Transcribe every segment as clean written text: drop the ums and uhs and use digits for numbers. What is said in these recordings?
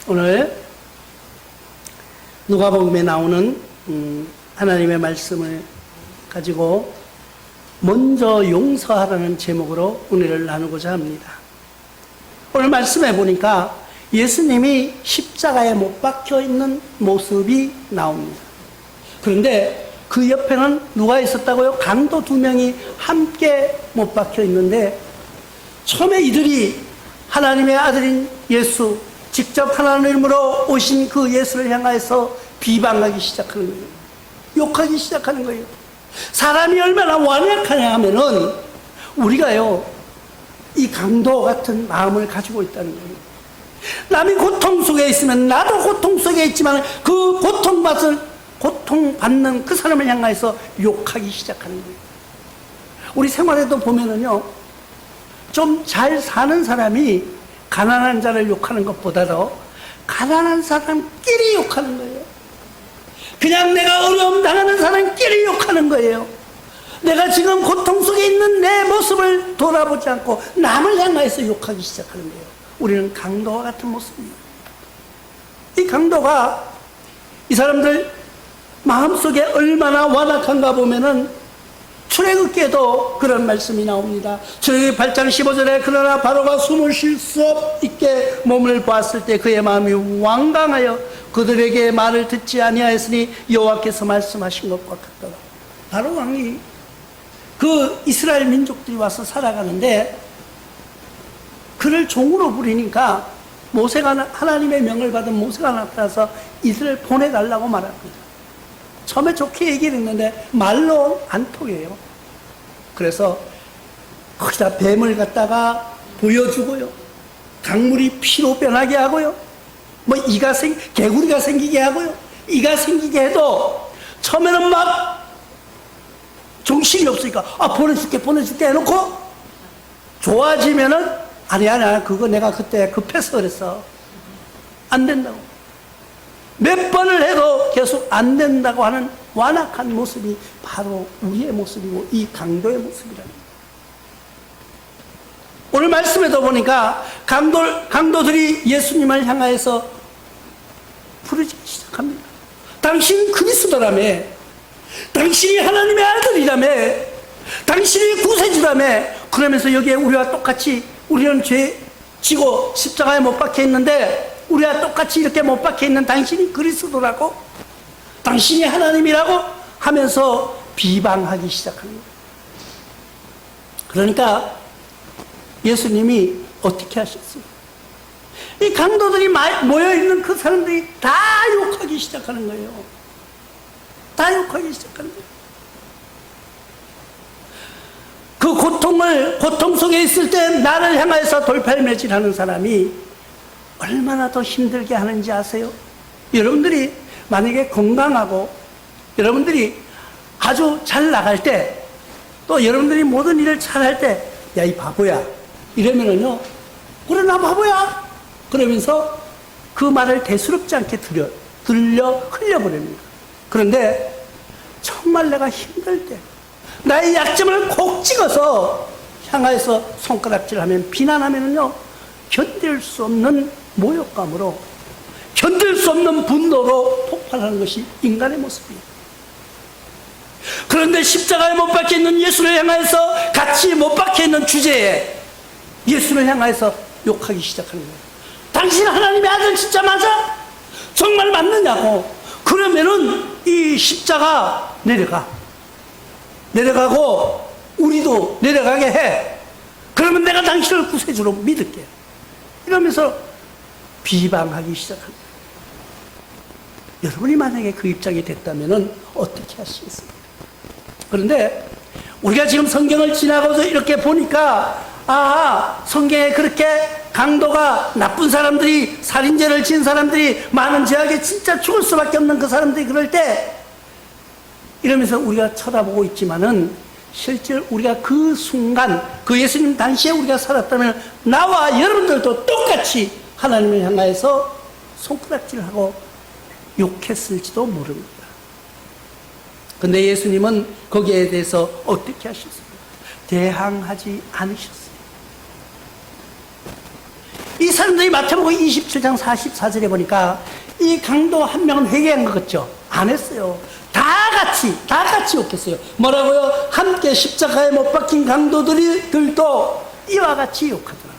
오늘 누가복음에 나오는 하나님의 말씀을 가지고 먼저 용서하라는 제목으로 은혜를 나누고자 합니다. 오늘 말씀해 보니까 예수님이 십자가에 못 박혀 있는 모습이 나옵니다. 그런데 그 옆에는 누가 있었다고요? 강도 2명이 함께 못 박혀 있는데, 처음에 이들이 하나님의 아들인 예수, 직접 하나님으로 오신 그 예수를 향해서 비방하기 시작하는 거예요. 욕하기 시작하는 거예요. 사람이 얼마나 완악하냐 하면은 우리가요, 이 강도 같은 마음을 가지고 있다는 거예요. 남이 고통 속에 있으면 나도 고통 속에 있지만 그 고통받는 그 사람을 향해서 욕하기 시작하는 거예요. 우리 생활에도 보면은요, 좀 잘 사는 사람이 가난한 자를 욕하는 것보다도 가난한 사람끼리 욕하는 거예요. 그냥 내가 어려움 당하는 사람끼리 욕하는 거예요. 내가 지금 고통 속에 있는 내 모습을 돌아보지 않고 남을 향해서 욕하기 시작하는 거예요. 우리는 강도와 같은 모습이에요. 이 강도가 이 사람들 마음속에 얼마나 완악한가 보면은 출애굽기에도 그런 말씀이 나옵니다. 출애굽기 8장 15절에 그러나 바로가 숨을 쉴 수 있게 몸을 보았을 때 그의 마음이 완강하여 그들에게 말을 듣지 아니하였으니 여호와께서 말씀하신 것과 같더라. 바로 왕이 그 이스라엘 민족들이 와서 살아가는데 그를 종으로 부리니까 모세가, 하나님의 명을 받은 모세가 나타나서 이들을 보내달라고 말합니다. 처음에 좋게 얘기를 했는데 말로 안 통해요. 그래서 거기다 뱀을 갖다가 보여주고요, 강물이 피로 변하게 하고요, 개구리가 생기게 하고요, 이가 생기게 해도 처음에는 막 정신이 없으니까 보내줄게 해놓고 좋아지면은 아니야 그거 내가 그때 급해서 그랬어, 안 된다고. 몇 번을 해도 계속 안 된다고 하는 완악한 모습이 바로 우리의 모습이고 이 강도의 모습이라는 거예요. 오늘 말씀에도 보니까 강도들이 예수님을 향하여서 부르기 시작합니다. 당신 그리스도라며, 당신이 하나님의 아들이라며, 당신이 구세주라며. 그러면서 여기에 우리와 똑같이, 우리는 죄 지고 십자가에 못 박혀 있는데 우리와 똑같이 이렇게 못 박혀 있는 당신이 그리스도라고, 당신이 하나님이라고 하면서 비방하기 시작하는 거예요. 그러니까 예수님이 어떻게 하셨어요? 이 강도들이 모여있는 그 사람들이 다 욕하기 시작하는 거예요. 다 욕하기 시작하는 거예요. 그 고통 속에 있을 때 나를 향해서 돌팔매질하는 사람이 얼마나 더 힘들게 하는지 아세요? 여러분들이 만약에 건강하고 여러분들이 아주 잘 나갈 때, 또 여러분들이 모든 일을 잘 할 때, 야 이 바보야 이러면은요, 그래 나 바보야 그러면서 그 말을 대수롭지 않게 흘려버립니다. 그런데 정말 내가 힘들 때, 나의 약점을 콕 찍어서 향해서 손가락질하면, 비난하면은요, 견딜 수 없는 모욕감으로, 견딜 수 없는 분노로 폭발하는 것이 인간의 모습이에요. 그런데 십자가에 못 박혀 있는 예수를 향해서, 같이 못 박혀 있는 주제에 예수를 향해서 욕하기 시작하는 거예요. 당신 하나님의 아들 진짜 맞아? 정말 맞느냐고. 그러면은 이 십자가 내려가고 우리도 내려가게 해. 그러면 내가 당신을 구세주로 믿을게. 이러면서 비방하기 시작합니다. 여러분이 만약에 그 입장이 됐다면 어떻게 하시겠습니까? 그런데 우리가 지금 성경을 지나고서 이렇게 보니까, 성경에 그렇게 강도가, 나쁜 사람들이, 살인죄를 지은 사람들이, 많은 죄악에 진짜 죽을 수밖에 없는 그 사람들이 그럴 때, 이러면서 우리가 쳐다보고 있지만은 실제 우리가 그 순간, 그 예수님 당시에 우리가 살았다면 나와 여러분들도 똑같이 하나님을 향하여서 손가락질하고 욕했을지도 모릅니다. 근데 예수님은 거기에 대해서 어떻게 하셨습니까? 대항하지 않으셨어요. 이 사람들이 마태복음 27장 44절에 보니까 이 강도 한 명은 회개한 것 같죠? 안 했어요. 다 같이 욕했어요. 뭐라고요? 함께 십자가에 못 박힌 강도들도 이와 같이 욕하더라.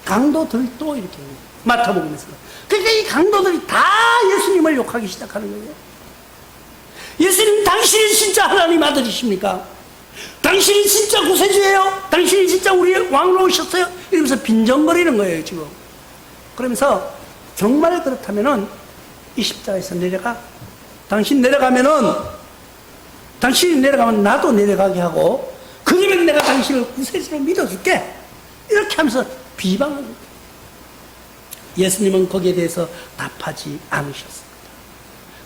강도들도 이렇게 마태복음에서. 그러니까 이 강도들이 다 예수님을 욕하기 시작하는 거예요. 예수님, 당신이 진짜 하나님 아들이십니까? 당신이 진짜 구세주예요? 당신이 진짜 우리의 왕으로 오셨어요? 이러면서 빈정거리는 거예요, 지금. 그러면서 정말 그렇다면은 이 십자가에서 내려가. 당신이 내려가면 나도 내려가게 하고, 그러면 내가 당신을 구세주로 믿어줄게. 이렇게 하면서 비방하는 거예요. 예수님은 거기에 대해서 답하지 않으셨습니다.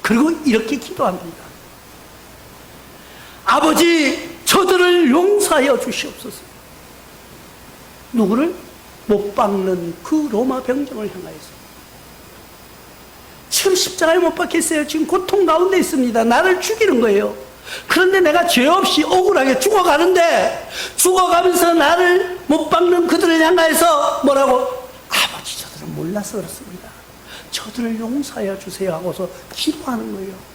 그리고 이렇게 기도합니다. 아버지, 저들을 용서하여 주시옵소서. 누구를? 못 박는 그 로마 병정을 향하여서. 지금 십자가에 못 박혔어요. 지금 고통 가운데 있습니다. 나를 죽이는 거예요. 그런데 내가 죄 없이 억울하게 죽어가는데, 죽어가면서 나를 못 박는 그들을 향하여서 뭐라고? 아버지, 저들은 몰라서 그렇습니다. 저들을 용서하여 주세요 하고서 기도하는 거예요.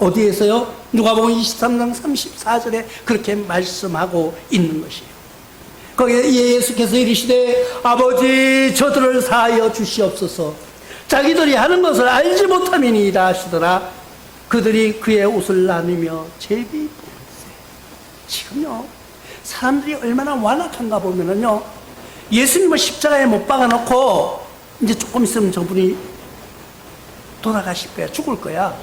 어디에서요? 누가복음 23장 34절에 그렇게 말씀하고 있는 것이에요. 거기에 예수께서 이르시되 아버지, 저들을 사하여 주시옵소서. 자기들이 하는 것을 알지 못함이니이다 하시더라. 그들이 그의 옷을 나누며 제비 보았어요. 지금요, 사람들이 얼마나 완악한가 보면은요, 예수님을 십자가에 못 박아놓고 이제 조금 있으면 저분이 돌아가실 거야, 죽을 거야.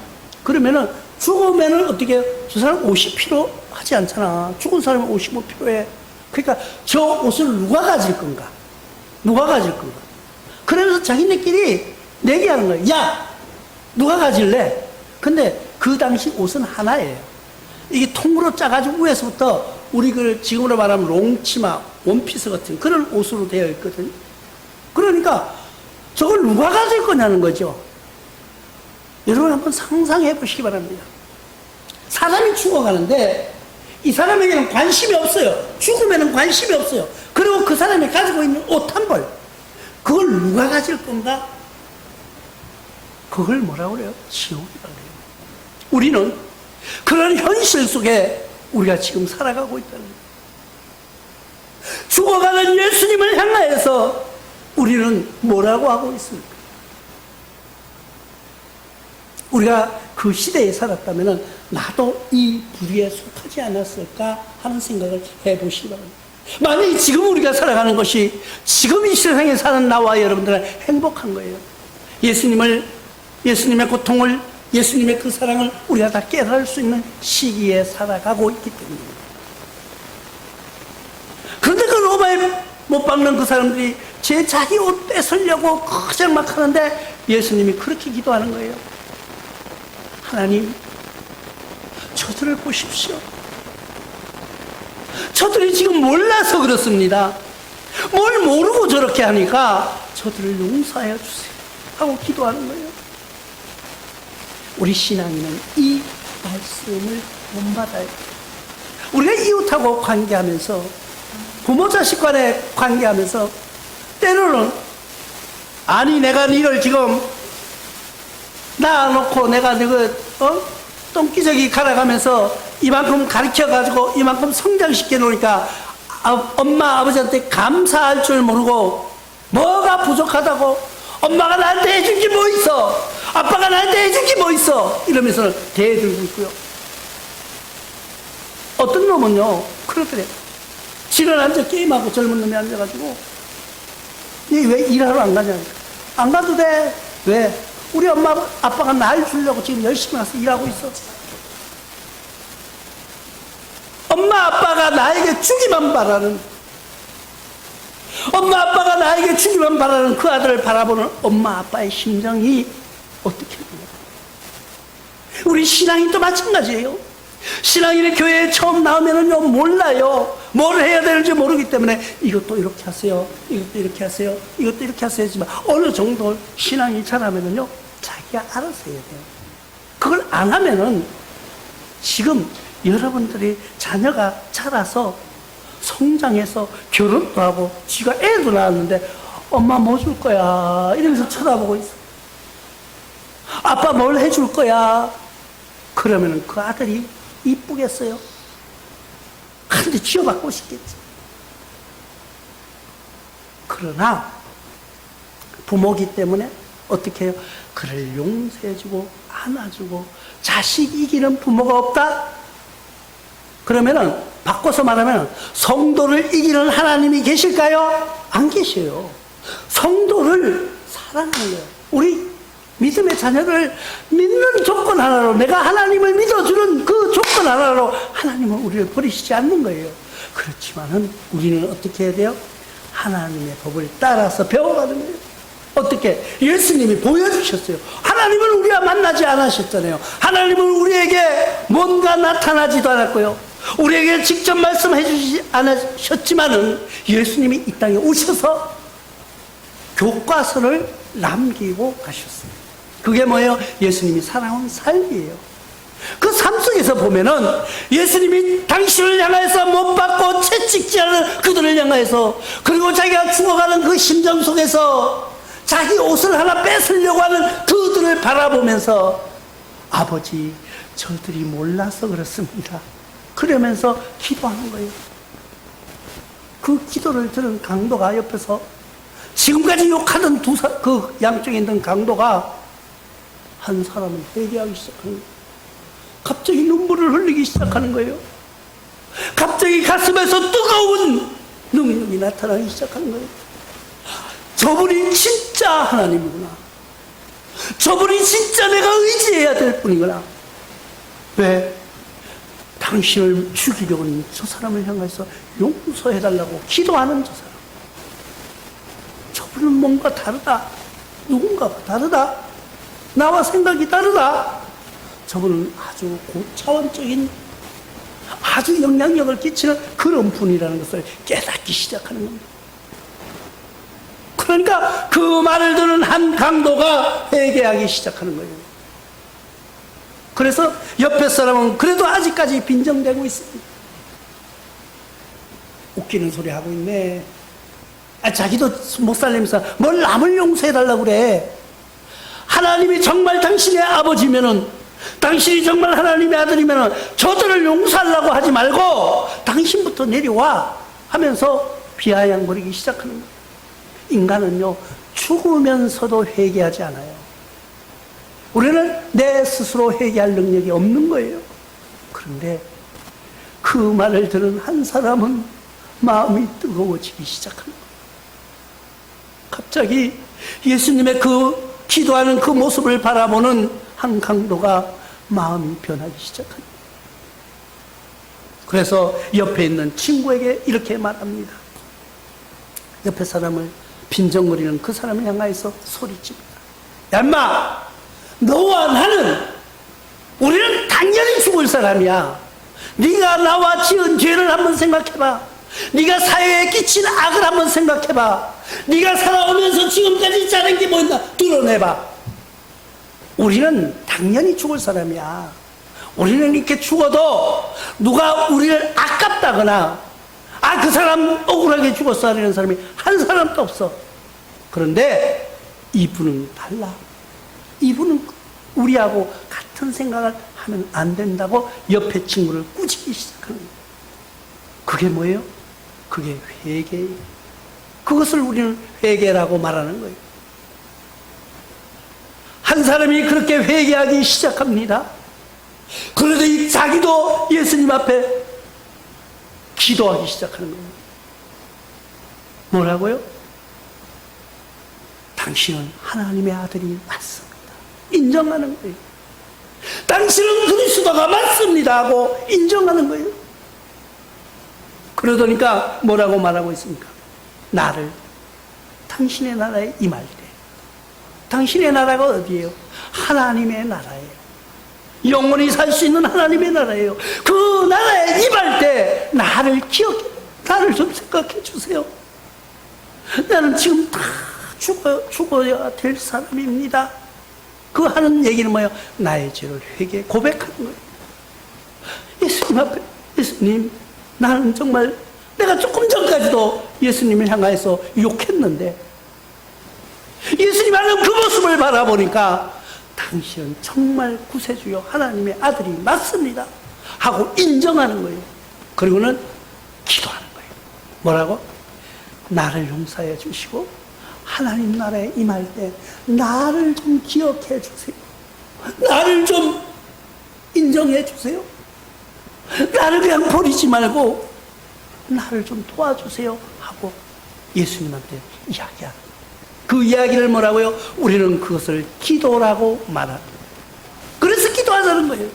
그러면은 죽으면은 어떻게, 저 사람 옷이 필요하지 않잖아. 죽은 사람은 옷이 뭐 필요해. 그러니까 저 옷을 누가 가질 건가? 누가 가질 건가? 그러면서 자기네끼리 내기하는 거야. 야, 누가 가질래? 근데 그 당시 옷은 하나예요. 이게 통으로 짜가지고 위에서부터 우리 그 지금으로 말하면 롱치마, 원피스 같은 그런 옷으로 되어 있거든. 그러니까 저걸 누가 가질 거냐는 거죠. 여러분 한번 상상해 보시기 바랍니다. 사람이 죽어가는데 이 사람에게는 관심이 없어요. 죽으면 관심이 없어요. 그리고 그 사람이 가지고 있는 옷 한 벌, 그걸 누가 가질 건가? 그걸 뭐라고 그래요? 지옥이라고 그래요. 우리는 그런 현실 속에 우리가 지금 살아가고 있다는 거예요. 죽어가는 예수님을 향하여서 우리는 뭐라고 하고 있습니까? 우리가 그 시대에 살았다면 나도 이 부류에 속하지 않았을까 하는 생각을 해보시기 바랍니다. 만약에 지금 우리가 살아가는 것이 지금 이 세상에 사는 나와 여러분들은 행복한 거예요. 예수님의 고통을, 예수님의 그 사랑을 우리가 다 깨달을 수 있는 시기에 살아가고 있기 때문입니다. 그런데 그 로마에 못 박는 그 사람들이 제 자기 옷 뺏으려고 그냥 막 하는데 예수님이 그렇게 기도하는 거예요. 하나님, 저들을 보십시오. 저들이 지금 몰라서 그렇습니다. 뭘 모르고 저렇게 하니까 저들을 용서하여 주세요 하고 기도하는 거예요. 우리 신앙인은 이 말씀을 본받아야 돼요. 우리가 이웃하고 관계하면서, 부모 자식 간에 관계하면서 때로는 아니 내가 니를 지금 낳아놓고 내가 똥기저귀 갈아가면서 이만큼 가르쳐가지고 이만큼 성장시켜 놓으니까 엄마 아버지한테 감사할 줄 모르고 뭐가 부족하다고, 엄마가 나한테 해준 게 뭐 있어, 아빠가 나한테 해준 게 뭐 있어, 이러면서 대들고 있고요. 어떤 놈은요 그러더래. 지는 앉아 게임하고 젊은 놈이 앉아가지고 니 왜 일하러 안 가냐. 안 가도 돼. 왜? 우리 엄마 아빠가 날 주려고 지금 열심히 와서 일하고 있어. 엄마 아빠가 나에게 주기만 바라는, 엄마 아빠가 나에게 주기만 바라는 그 아들을 바라보는 엄마 아빠의 심정이 어떻게 됩니까? 우리 신앙인도 마찬가지예요. 신앙인의 교회에 처음 나오면은요 몰라요. 뭘 해야 되는지 모르기 때문에 이것도 이렇게 하세요, 이것도 이렇게 하세요, 이것도 이렇게 하세요 하지만 어느 정도 신앙이 잘하면은요 자기가 알아서 해야 돼요. 그걸 안 하면은 지금 여러분들이 자녀가 자라서 성장해서 결혼도 하고 지가 애도 낳았는데 엄마 뭐 줄 거야? 이러면서 쳐다보고 있어. 아빠 뭘 해줄 거야? 그러면 그 아들이 이쁘겠어요? 한 대 쥐어받고 싶겠지. 그러나 부모기 때문에 어떻게 해요? 그를 용서해주고 안아주고 자식 이기는 부모가 없다? 그러면은 바꿔서 말하면 성도를 이기는 하나님이 계실까요? 안 계셔요. 성도를 사랑하는 거예요. 우리 믿음의 자녀를 믿는 조건 하나로, 내가 하나님을 믿어주는 그 조건 하나로 하나님은 우리를 버리시지 않는 거예요. 그렇지만은 우리는 어떻게 해야 돼요? 하나님의 법을 따라서 배워가는 거예요. 어떻게? 예수님이 보여주셨어요. 하나님은 우리와 만나지 않으셨잖아요. 하나님은 우리에게 뭔가 나타나지도 않았고요. 우리에게 직접 말씀해 주시지 않으셨지만은 예수님이 이 땅에 오셔서 교과서를 남기고 가셨어요. 그게 뭐예요? 예수님이 살아온 삶이에요. 그 삶 속에서 보면은 예수님이 당신을 향해서 못 받고 채찍질 하는 그들을 향해서, 그리고 자기가 죽어가는 그 심정 속에서 자기 옷을 하나 뺏으려고 하는 그들을 바라보면서 아버지, 저들이 몰라서 그렇습니다. 그러면서 기도하는 거예요. 그 기도를 들은 강도가 옆에서, 지금까지 욕하던 그 양쪽에 있는 강도가 한 사람을 회개하기 시작하는 거예요. 갑자기 눈물을 흘리기 시작하는 거예요. 갑자기 가슴에서 뜨거운 능력이 나타나기 시작하는 거예요. 저분이 진짜 하나님이구나. 저분이 진짜 내가 의지해야 될 분이구나. 왜? 당신을 죽이려고 하는 저 사람을 향해서 용서해달라고 기도하는 저 사람. 저분은 뭔가 다르다. 누군가가 다르다. 나와 생각이 다르다. 저분은 아주 고차원적인, 아주 영향력을 끼치는 그런 분이라는 것을 깨닫기 시작하는 겁니다. 그러니까 그 말을 듣는 한 강도가 회개하기 시작하는 거예요. 그래서 옆에 사람은 그래도 아직까지 빈정대고 있습니다. 웃기는 소리 하고 있네. 자기도 못 살면서 뭘 남을 용서해달라고 그래. 하나님이 정말 당신의 아버지면은, 당신이 정말 하나님의 아들이면은 저들을 용서하려고 하지 말고 당신부터 내려와 하면서 비아냥거리기 시작하는 거예요. 인간은요, 죽으면서도 회개하지 않아요. 우리는 내 스스로 회개할 능력이 없는 거예요. 그런데 그 말을 들은 한 사람은 마음이 뜨거워지기 시작하는 거예요. 갑자기 예수님의 그 기도하는 그 모습을 바라보는 한 강도가 마음이 변하기 시작합니다. 그래서 옆에 있는 친구에게 이렇게 말합니다. 옆에 사람을 빈정거리는 그 사람을 향하여서 소리칩니다. 야, 인마! 너와 나는, 우리는 당연히 죽을 사람이야. 네가 나와 지은 죄를 한번 생각해봐. 네가 사회에 끼친 악을 한번 생각해봐. 네가 살아오면서 지금까지 잘한 게 뭐였나 드러내봐. 우리는 당연히 죽을 사람이야. 우리는 이렇게 죽어도 누가 우리를 아깝다거나, 그 사람 억울하게 죽었어 하는 사람이 한 사람도 없어. 그런데 이분은 달라. 이분은 우리하고 같은 생각을 하면 안 된다고 옆에 친구를 꾸짖기 시작하는 거예요. 그게 뭐예요? 그게 회개예요. 그것을 우리는 회개라고 말하는 거예요. 한 사람이 그렇게 회개하기 시작합니다. 그러더니 자기도 예수님 앞에 기도하기 시작하는 거예요. 뭐라고요? 당신은 하나님의 아들이 맞습니다. 인정하는 거예요. 당신은 그리스도가 맞습니다 하고 인정하는 거예요. 그러더니까 뭐라고 말하고 있습니까? 나를 당신의 나라에 임할 때, 당신의 나라가 어디예요? 하나님의 나라예요. 영원히 살 수 있는 하나님의 나라예요. 그 나라에 임할 때 나를 기억해, 나를 좀 생각해 주세요. 나는 지금 다 죽어야 될 사람입니다. 그 하는 얘기는 뭐예요? 나의 죄를 회개 고백하는 거예요. 예수님 앞에, 예수님, 나는 정말 내가 조금 전까지도 예수님을 향해서 욕했는데 예수님 하는 그 모습을 바라보니까 당신은 정말 구세주요 하나님의 아들이 맞습니다 하고 인정하는 거예요. 그리고는 기도하는 거예요. 뭐라고? 나를 용서해 주시고 하나님 나라에 임할 때 나를 좀 기억해 주세요. 나를 좀 인정해 주세요. 나를 그냥 버리지 말고 나를 좀 도와주세요 하고 예수님한테 이야기하는 거예요. 그 이야기를 뭐라고요? 우리는 그것을 기도라고 말합니다. 그래서 기도하자는 거예요.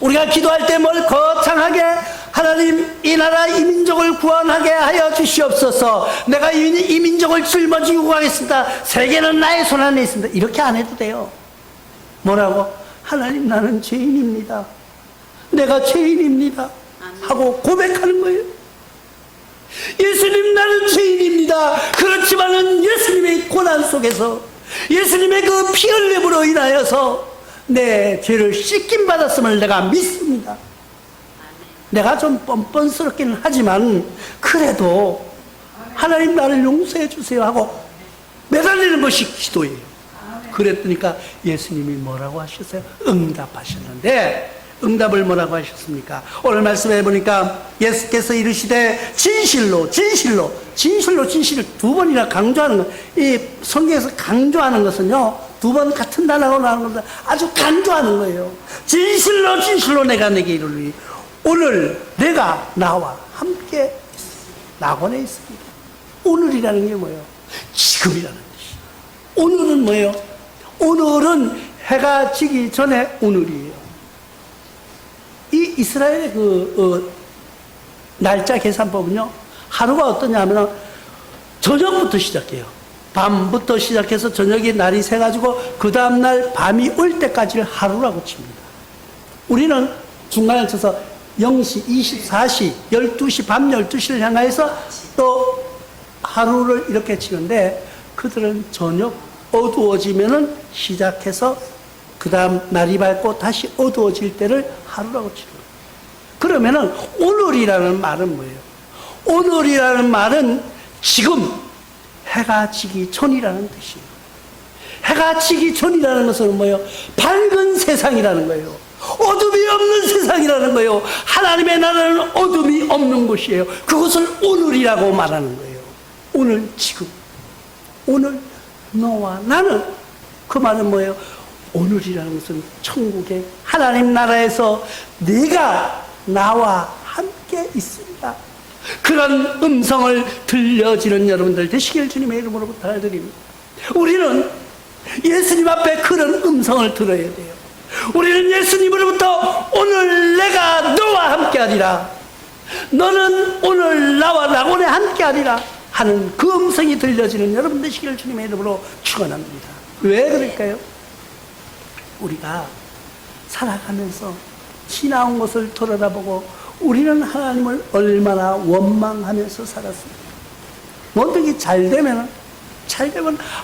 우리가 기도할 때 뭘 거창하게 하나님 이 나라 이 민족을 구원하게 하여 주시옵소서. 내가 이 민족을 짊어지고 가겠습니다. 세계는 나의 손 안에 있습니다. 이렇게 안 해도 돼요. 뭐라고? 하나님 나는 죄인입니다. 내가 죄인입니다 하고 고백하는 거예요. 예수님 나는 죄인입니다. 그렇지만은 예수님의 고난 속에서 예수님의 그 피 흘림으로 인하여서 내 죄를 씻김 받았음을 내가 믿습니다. 내가 좀 뻔뻔스럽기는 하지만 그래도 하나님 나를 용서해 주세요 하고 매달리는 것이 기도예요. 그랬더니까 예수님이 뭐라고 하셨어요? 응답하셨는데 응답을 뭐라고 하셨습니까? 오늘 말씀해 보니까 예수께서 이르시되 진실로 두 번이나 강조하는 것. 이 성경에서 강조하는 것은요, 두 번 같은 단어로 나오는 것보다 아주 강조하는 거예요. 진실로 내가 내게 이르노니 오늘 내가 나와 함께 낙원에 있습니다. 오늘이라는 게 뭐예요? 지금이라는 뜻이에요. 오늘은 뭐예요? 오늘은 해가 지기 전에 오늘이에요. 이 이스라엘의 날짜 계산법은요, 하루가 어떠냐면 저녁부터 시작해요. 밤부터 시작해서 저녁이 날이 새가지고 그 다음날 밤이 올 때까지를 하루라고 칩니다. 우리는 중간에 쳐서 0시, 24시, 12시, 밤 12시를 향하여서 또 하루를 이렇게 치는데 그들은 저녁 어두워지면은 시작해서 그 다음 날이 밝고 다시 어두워질 때를 하루라고 치는 거예요. 그러면은 오늘이라는 말은 뭐예요? 오늘이라는 말은 지금 해가 지기 전이라는 뜻이에요. 해가 지기 전이라는 것은 뭐예요? 밝은 세상이라는 거예요. 어둠이 없는 세상이라는 거예요. 하나님의 나라는 어둠이 없는 곳이에요. 그것을 오늘이라고 말하는 거예요. 오늘 지금, 오늘 너와 나는, 그 말은 뭐예요? 오늘이라는 것은 천국의 하나님 나라에서 네가 나와 함께 있습니다. 그런 음성을 들려지는 여러분들 되시길 주님의 이름으로 부탁드립니다. 우리는 예수님 앞에 그런 음성을 들어야 돼요. 우리는 예수님으로부터 오늘 내가 너와 함께하리라, 너는 오늘 나와 낙원에 함께하리라 하는 그 음성이 들려지는 여러분 되시기를 주님의 이름으로 축원합니다. 왜 그럴까요? 우리가 살아가면서 지나온 것을 돌아다보고 우리는 하나님을 얼마나 원망하면서 살았습니까? 어떻게 잘 되면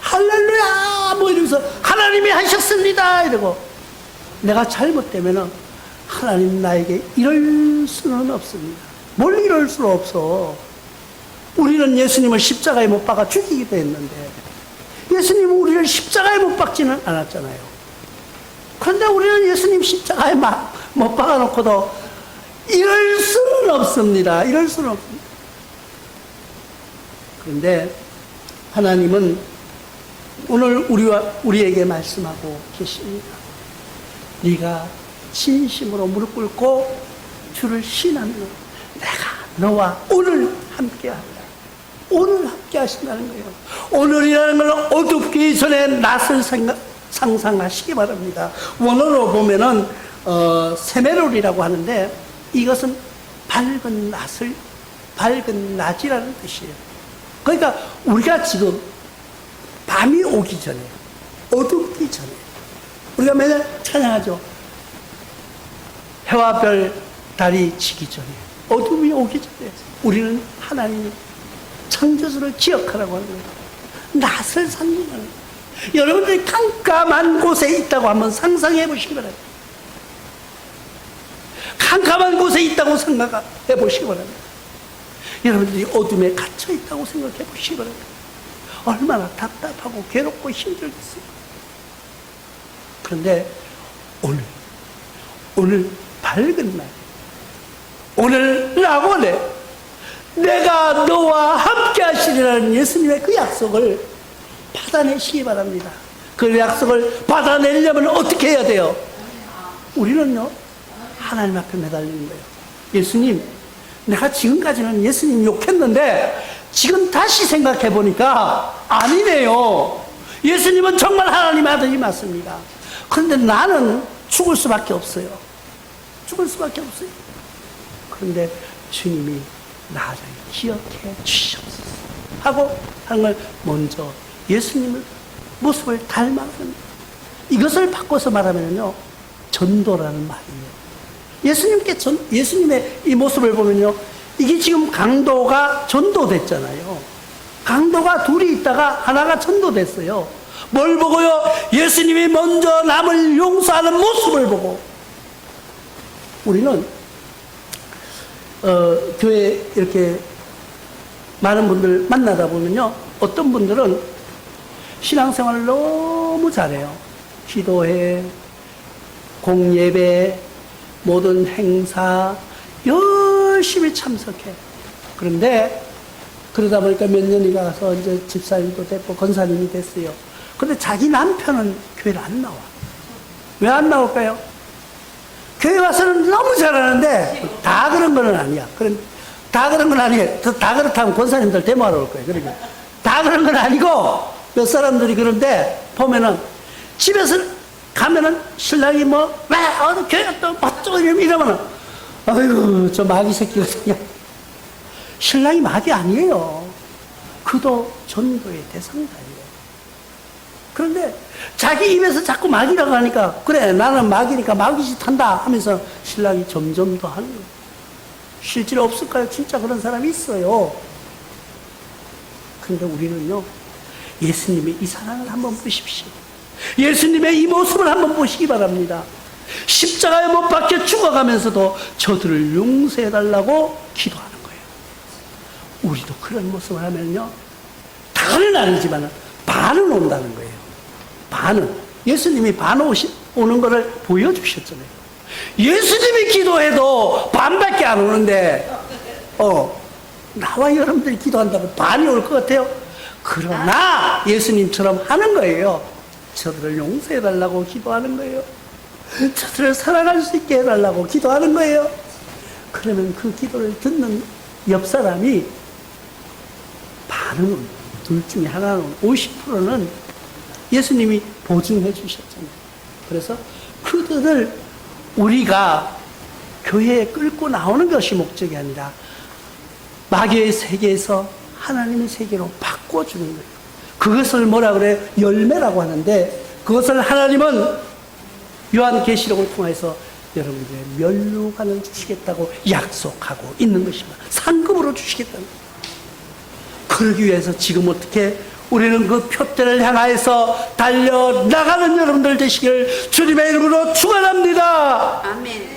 할렐루야 뭐 이러면서 하나님이 하셨습니다 이러고, 내가 잘못되면 하나님 나에게 이럴 수는 없습니다. 뭘 이럴 수는 없어. 우리는 예수님을 십자가에 못 박아 죽이기도 했는데 예수님은 우리를 십자가에 못 박지는 않았잖아요. 그런데 우리는 예수님 십자가에 못 박아놓고도 이럴 수는 없습니다. 이럴 수는 없습니다. 그런데 하나님은 오늘 우리에게 말씀하고 계십니다. 네가 진심으로 무릎 꿇고 주를 신하면 내가 너와 오늘 함께한다. 오늘 함께 하신다는 거예요. 오늘이라는 걸 어둡기 전에 낯을 상상하시기 바랍니다. 원어로 보면은 세메롤이라고 하는데 이것은 밝은 낮이라는 뜻이에요. 그러니까 우리가 지금 밤이 오기 전에, 어둡기 전에, 우리가 매일 찬양하죠. 해와 별, 달이 지기 전에, 어둠이 오기 전에 우리는 하나님 창조주를 기억하라고 하는 거예요. 낯을 상징하는 거예요. 여러분들이 깜깜한 곳에 있다고 한번 상상해 보시기 바랍니다. 깜깜한 곳에 있다고 생각해 보시기 바랍니다. 여러분들이 어둠에 갇혀 있다고 생각해 보시기 바랍니다. 얼마나 답답하고 괴롭고 힘들겠어요. 그런데 오늘 밝은 날, 오늘 낙원에 내가 너와 함께 하시리라는 예수님의 그 약속을 받아내시기 바랍니다. 그 약속을 받아내려면 어떻게 해야 돼요? 우리는요, 하나님 앞에 매달리는 거예요. 예수님, 내가 지금까지는 예수님 욕했는데 지금 다시 생각해 보니까 아니네요. 예수님은 정말 하나님 아들이 맞습니다. 그런데 나는 죽을 수밖에 없어요. 죽을 수밖에 없어요. 그런데 주님이 나를 기억해 주시옵소서 하고 하는 걸 먼저 예수님을 모습을 닮아가는, 이것을 바꿔서 말하면요, 전도라는 말이에요. 예수님의 이 모습을 보면요, 이게 지금 강도가 전도됐잖아요. 강도가 둘이 있다가 하나가 전도됐어요. 뭘 보고요? 예수님이 먼저 남을 용서하는 모습을 보고. 우리는 교회 이렇게 많은 분들 만나다 보면요, 어떤 분들은 신앙생활을 너무 잘해요. 기도회, 공예배, 모든 행사 열심히 참석해. 그런데 그러다 보니까 몇 년이 가서 이제 집사님도 됐고 권사님이 됐어요. 근데 자기 남편은 교회를 안 나와. 왜 안 나올까요? 교회 와서는 너무 잘하는데 다 그런 건 아니야. 다 그런 건 아니에요. 다 그렇다면 권사님들 데모하러 올 거예요. 그러니까 다 그런 건 아니고, 몇 사람들이 그런데 보면은 집에서 가면은 신랑이 교회 또 어쩌고 이러면은, 아이고, 저 마귀 새끼가 그냥. 신랑이 마귀 아니에요. 그도 전도의 대상자예요. 그런데 자기 입에서 자꾸 마귀라고 하니까, 그래, 나는 마귀니까 마귀짓 한다 하면서 신랑이 점점 더 하는 거예요. 실제로 없을까요? 진짜 그런 사람이 있어요. 그런데 우리는요, 예수님의 이 사랑을 한번 보십시오. 예수님의 이 모습을 한번 보시기 바랍니다. 십자가에 못 박혀 죽어가면서도 저들을 용서해달라고 기도하는 거예요. 우리도 그런 모습을 하면요, 다는 아니지만 반은 온다는 거예요. 반은. 예수님이 반 오는 거를 보여주셨잖아요. 예수님이 기도해도 반밖에 안 오는데, 나와 여러분들이 기도한다고 반이 올 것 같아요? 그러나 예수님처럼 하는 거예요. 저들을 용서해달라고 기도하는 거예요. 저들을 사랑할 수 있게 해달라고 기도하는 거예요. 그러면 그 기도를 듣는 옆 사람이 반은, 둘 중에 하나는, 50%는 예수님이 보증해 주셨잖아요. 그래서 그들을 우리가 교회에 끌고 나오는 것이 목적이 아니라 마귀의 세계에서 하나님의 세계로 바꿔주는 거예요. 그것을 뭐라 그래요? 열매라고 하는데, 그것을 하나님은 요한계시록을 통해서 여러분들의 면류관을 주시겠다고 약속하고 있는 것입니다. 상급으로 주시겠다는 거예요. 그러기 위해서 지금 어떻게 우리는 그 표대를 향하여서 달려나가는 여러분들 되시길 주님의 이름으로 축원합니다. 아멘.